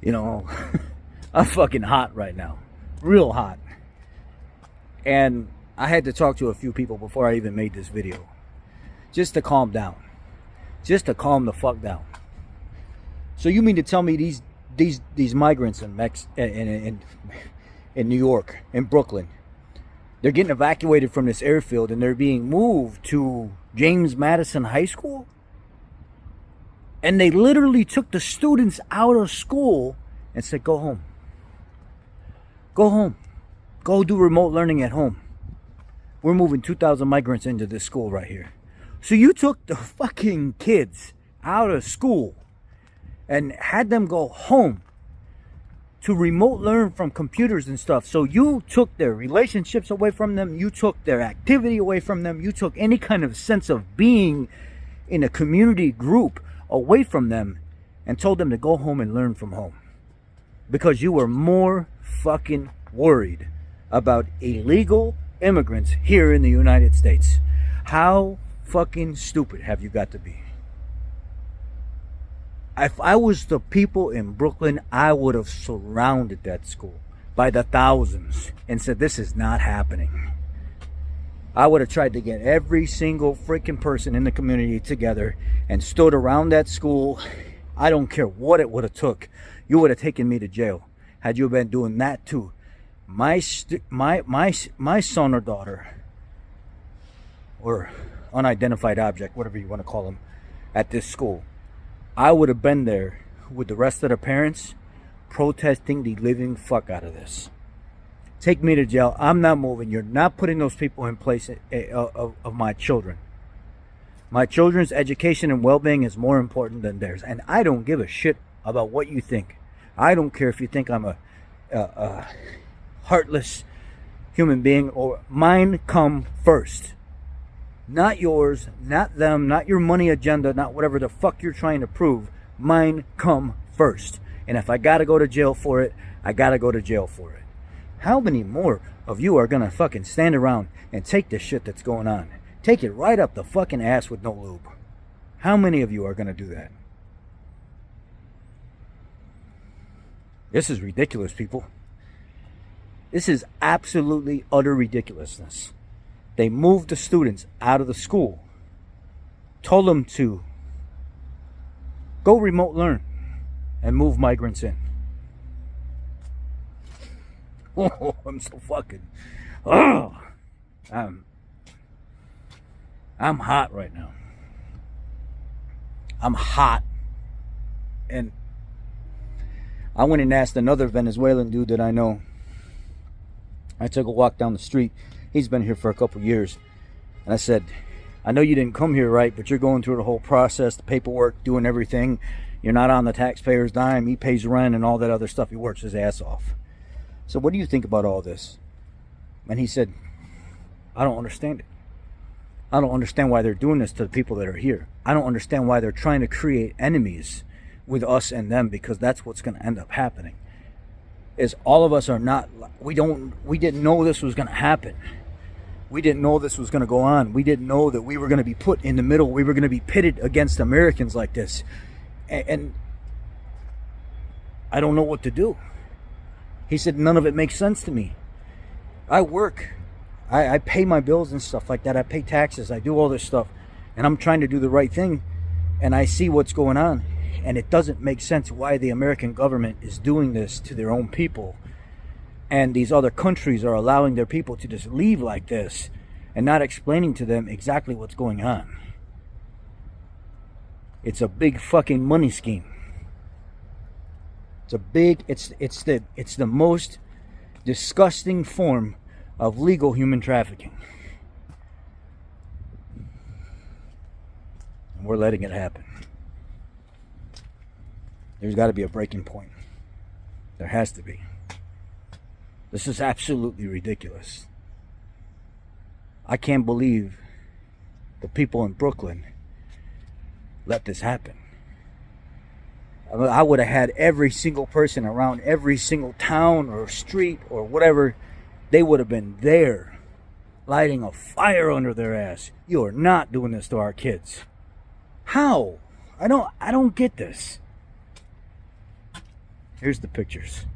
You know, I'm fucking hot right now. Real hot. And I had to talk to a few people before I even made this video. Just to calm down. Just to calm the fuck down. So you mean to tell me these migrants in New York, in Brooklyn, they're getting evacuated from this airfield and they're being moved to James Madison High School? And they literally took the students out of school and said, go home. Go home. Go do remote learning at home. We're moving 2,000 migrants into this school right here. So you took the fucking kids out of school and had them go home to remote learn from computers and stuff. So you took their relationships away from them. You took their activity away from them. You took any kind of sense of being in a community group away from them and told them to go home and learn from home. Because you were more fucking worried about illegal immigrants here in the United States. How fucking stupid have you got to be? If I was the people in Brooklyn, I would have surrounded that school by the thousands and said, this is not happening. I would have tried to get every single freaking person in the community together and stood around that school. I don't care what it would have took. You would have taken me to jail had you been doing that too. My son or daughter, or unidentified object, whatever you want to call them, at this school, I would have been there with the rest of the parents protesting the living fuck out of this. Take me to jail. I'm not moving. You're not putting those people in place of my children. My children's education and well-being is more important than theirs. And I don't give a shit about what you think. I don't care if you think I'm a heartless human being, or mine come first. Not yours, not them, not your money agenda, not whatever the fuck you're trying to prove. Mine come first. And if I gotta go to jail for it, I gotta go to jail for it. How many more of you are gonna fucking stand around and take the shit that's going on? Take it right up the fucking ass with no lube. How many of you are gonna do that? This is ridiculous, people. This is absolutely utter ridiculousness. They moved the students out of the school, told them to go remote learn and move migrants in. Oh, I'm so fucking, oh, I'm hot right now. I'm hot. And I went and asked another Venezuelan dude that I know. I took a walk down the street. He's been here for a couple years. And I said, I know you didn't come here right, but you're going through the whole process, the paperwork, doing everything. You're not on the taxpayer's dime. He pays rent and all that other stuff. He works his ass off. So what do you think about all this? And he said, I don't understand it. I don't understand why they're doing this to the people that are here. I don't understand why they're trying to create enemies with us and them, because that's what's going to end up happening. Is all of us are not, we didn't know this was going to happen. We didn't know this was going to go on. We didn't know that we were going to be put in the middle. We were going to be pitted against Americans like this. And I don't know what to do. He said, none of it makes sense to me. I work. I pay my bills and stuff like that. I pay taxes. I do all this stuff. And I'm trying to do the right thing. And I see what's going on. And it doesn't make sense why the American government is doing this to their own people. And these other countries are allowing their people to just leave like this and not explaining to them exactly what's going on. It's a big fucking money scheme. It's the most disgusting form of legal human trafficking. And we're letting it happen. There's got to be a breaking point. There has to be. This is absolutely ridiculous. I can't believe the people in Brooklyn let this happen. I would have had every single person around every single town or street or whatever, they would have been there lighting a fire under their ass. You are not doing this to our kids. How? I don't get this. Here's the pictures.